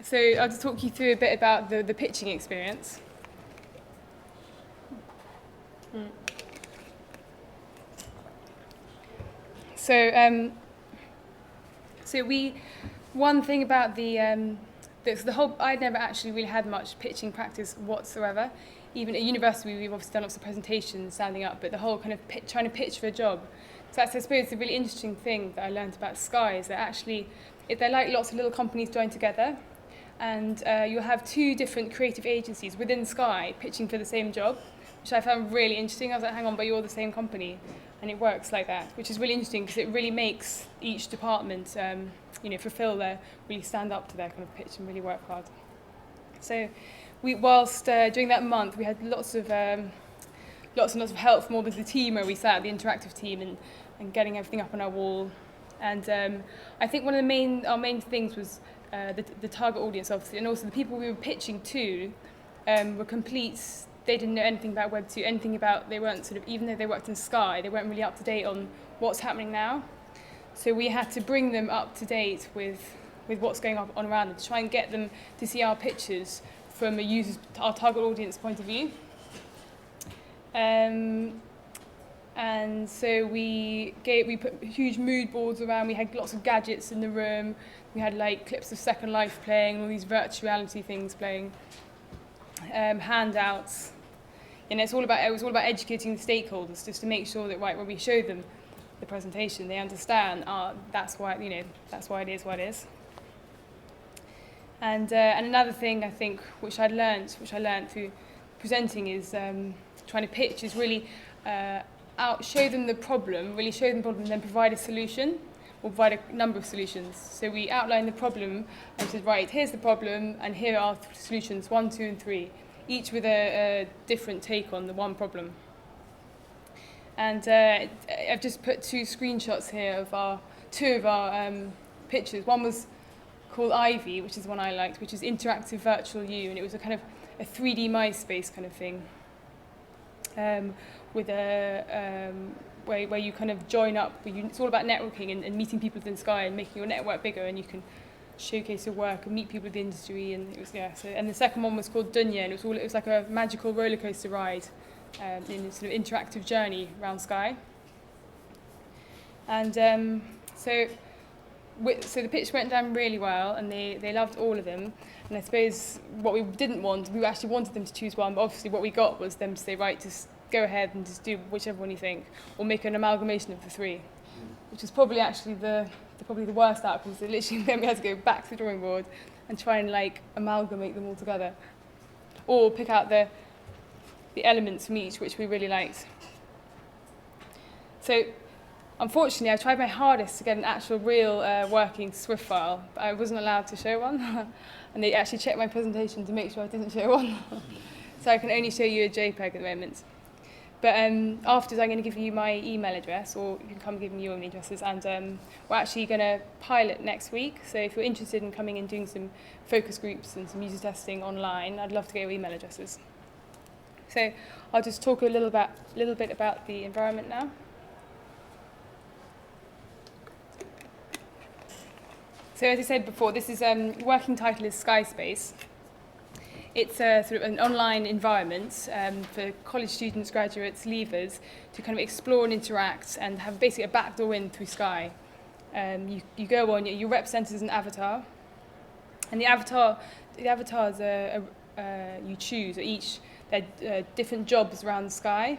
So I'll just talk you through a bit about the pitching experience. So one thing about the whole, I'd never actually really had much pitching practice whatsoever. Even at university, we've obviously done lots of presentations, standing up, but the whole kind of trying to pitch for a job. So that's, I suppose, the really interesting thing that I learned about Sky is that actually, they're like lots of little companies joined together, and you'll have two different creative agencies within Sky pitching for the same job, which I found really interesting. I was like, hang on, but you're the same company. And it works like that, which is really interesting because it really makes each department, fulfill really stand up to their kind of pitch and really work hard. So, whilst during that month, we had lots and lots of help from all of the team where we sat, the interactive team, and getting everything up on our wall. And I think one of our main things was the target audience, obviously, and also the people we were pitching to were complete. They didn't know anything about Web 2, anything about, they weren't even though they worked in Sky, they weren't really up to date on what's happening now. So we had to bring them up to date with what's going on around them, to try and get them to see our pictures from our target audience point of view. And so we put huge mood boards around, we had lots of gadgets in the room, we had like clips of Second Life playing, all these virtual reality things playing, handouts. And it was all about educating the stakeholders, just to make sure that when we show them the presentation, they understand that's why it is what it is. And another thing I think which I learned through presenting is trying to pitch is really show them the problem, and then provide a solution, or provide a number of solutions. So we outline the problem and said, right, here's the problem, and here are solutions 1, 2, and 3. Each with a different take on the one problem. And I've just put two screenshots here of two of our pictures. One was called Ivy, which is the one I liked, which is interactive virtual you, and it was a kind of a 3D MySpace kind of thing, with where you kind of join up. It's all about networking and meeting people within Sky and making your network bigger, and you can showcase your work and meet people in the industry. And it was So, and the second one was called Dunya, and it was like a magical roller coaster ride in a sort of interactive journey around Sky. And so the pitch went down really well, and they loved all of them. And I suppose what we didn't want, we actually wanted them to choose one, but obviously what we got was them to say, right, just go ahead and just do whichever one you think, or make an amalgamation of the three, which was probably actually the worst outcome. So literally then we had to go back to the drawing board and try and amalgamate them all together, or pick out the elements from each which we really liked. So unfortunately, I tried my hardest to get an actual real working Swift file, but I wasn't allowed to show one. And they actually checked my presentation to make sure I didn't show one. So I can only show you a JPEG at the moment. But afterwards, I'm going to give you my email address, or you can come give me your email addresses, and we're actually going to pilot next week. So if you're interested in coming and doing some focus groups and some user testing online, I'd love to get your email addresses. So I'll just talk a little bit about the environment now. So as I said before, this is working title is Sky Space. It's a sort of an online environment for college students, graduates, leavers to kind of explore and interact and have basically a backdoor in through Sky. You go on, you're represented as an avatar, and the avatars you choose are each they're different jobs around Sky.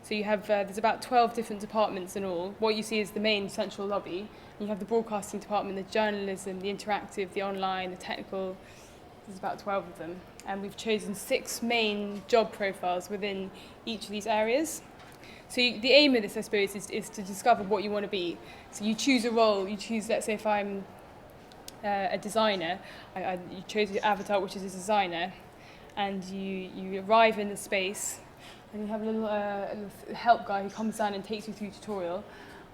So you have there's about 12 different departments in all. What you see is the main central lobby. You have the broadcasting department, the journalism, the interactive, the online, the technical. There's about 12 of them. And we've chosen 6 main job profiles within each of these areas. So the aim of this, I suppose, is to discover what you want to be. So you choose a role. You choose, let's say, if I'm a designer, you chose your avatar, which is a designer, and you arrive in the space, and you have a little help guy who comes down and takes you through a tutorial.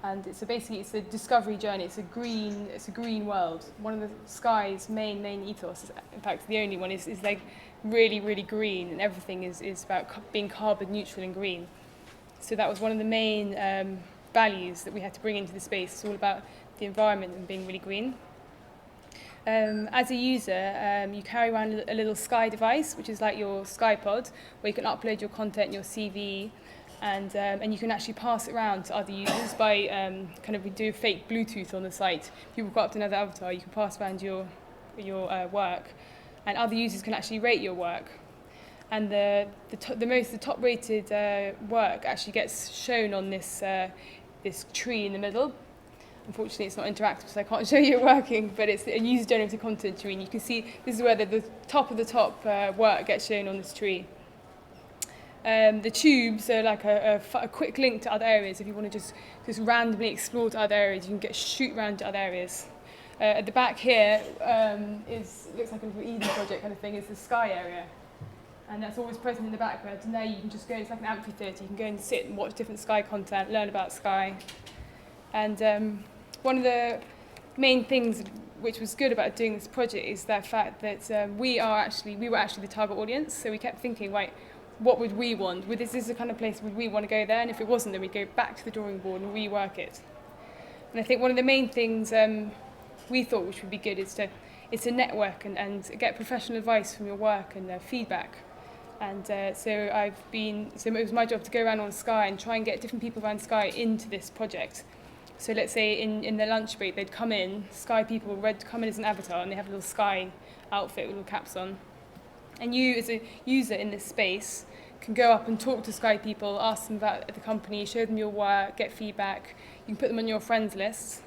And it's a discovery journey. It's a green world. One of the Sky's main ethos, in fact, the only one is like really, really green, and everything is about being carbon neutral and green. So that was one of the main values that we had to bring into the space. It's all about the environment and being really green. As a user, you carry around a little Sky device, which is like your Sky pod, where you can upload your content, your CV, and you can actually pass it around to other users by we do fake Bluetooth on the site. People go up to another avatar, you can pass around your work, and other users can actually rate your work. And the top rated work actually gets shown on this tree in the middle. Unfortunately, it's not interactive, so I can't show you it working, but it's a user-generated content tree, and you can see this is where the top of the top work gets shown on this tree. The tubes are like a quick link to other areas. If you want to just randomly explore to other areas, you can shoot around to other areas. At the back here looks like a little Eden project kind of thing, is the Sky area. And that's always present in the background. And there you can just go, it's like an amphitheatre, you can go and sit and watch different Sky content, learn about Sky. And one of the main things which was good about doing this project is the fact that we were actually the target audience. So we kept thinking, right, what would we want? Is this the kind of place would we want to go there? And if it wasn't, then we'd go back to the drawing board and rework it. And I think one of the main things we thought which would be good is to network and get professional advice from your work and feedback. And so it was my job to go around on Sky and try and get different people around Sky into this project. So let's say in their lunch break, they'd come in, Sky people would come in as an avatar, and they have a little Sky outfit with little caps on. And you, as a user in this space, can go up and talk to Sky people, ask them about the company, show them your work, get feedback. You can put them on your friends list.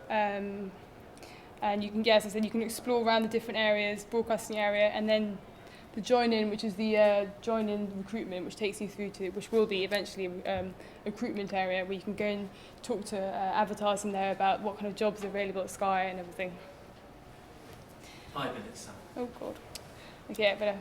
And you can, as I said, you can explore around the different areas, broadcasting area, and then the join-in, which is the join-in recruitment, which takes you through to, which will be eventually a recruitment area where you can go and talk to avatars in there about what kind of jobs are available at Sky and everything. 5 minutes, Sam. Oh, God. Okay, I better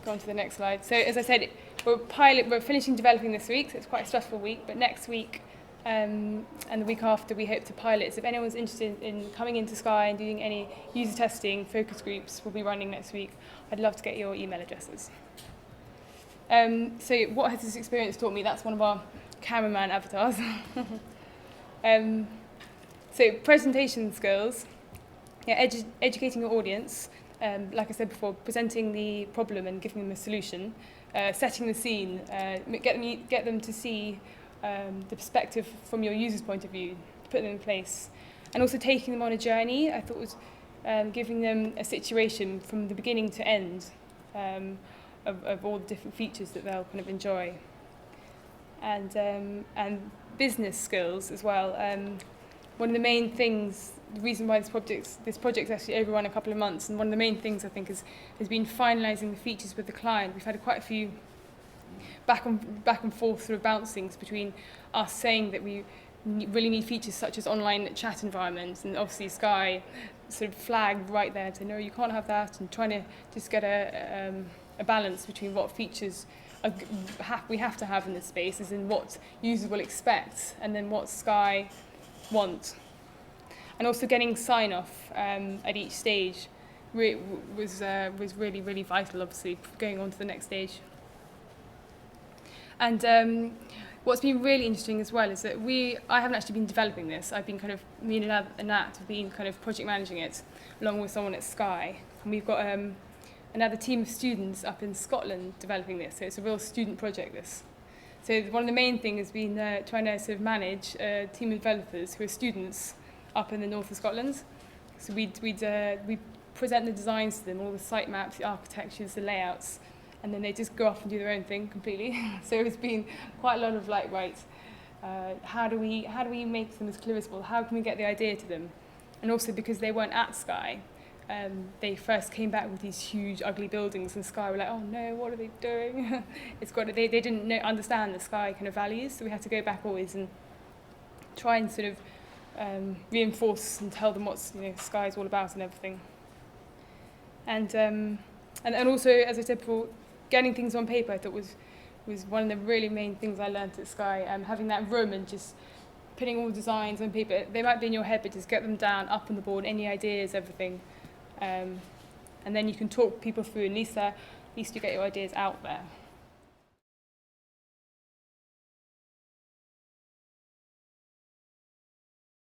go on to the next slide. So, as I said, we're finishing developing this week, so it's quite a stressful week, but next week and the week after we hope to pilot. So if anyone's interested in coming into Sky and doing any user testing, focus groups we'll be running next week, I'd love to get your email addresses. So what has this experience taught me? That's one of our cameraman avatars. So presentation skills, educating your audience, like I said before, presenting the problem and giving them a solution, setting the scene, get them to see the perspective from your user's point of view, put them in place, and also taking them on a journey. I thought was giving them a situation from the beginning to end of all the different features that they'll kind of enjoy, and business skills as well. One of the main things, the reason why this project's actually overrun a couple of months, and one of the main things I think has been finalising the features with the client. We've had quite a few back and forth sort of bouncings between us saying that we really need features such as online chat environments, and obviously Sky sort of flagged right there to no, you can't have that, and trying to just get a balance between what features we have to have in this space, as in what users will expect, and then what Sky want. And also getting sign-off at each stage was really, really vital, obviously, going on to the next stage. And what's been really interesting as well is that I haven't actually been developing this. I've been me and Nat have been kind of project managing it along with someone at Sky. And we've got another team of students up in Scotland developing this. So it's a real student project, this. So one of the main things has been trying to sort of manage a team of developers who are students up in the north of Scotland. So we present the designs to them, all the site maps, the architectures, the layouts, and then they just go off and do their own thing completely. So it's been quite a lot of how do we make them as clear as possible? How can we get the idea to them? And also because they weren't at Sky, they first came back with these huge, ugly buildings, and Sky were like, oh no, what are they doing? They didn't understand the Sky kind of values, so we had to go back always and try and sort of reinforce and tell them what Sky is all about and everything. And also, as I said before, getting things on paper I thought was one of the really main things I learned at Sky. Having that room and just putting all the designs on paper. They might be in your head, but just get them down, up on the board, any ideas, everything. And then you can talk people through, and at least you get your ideas out there.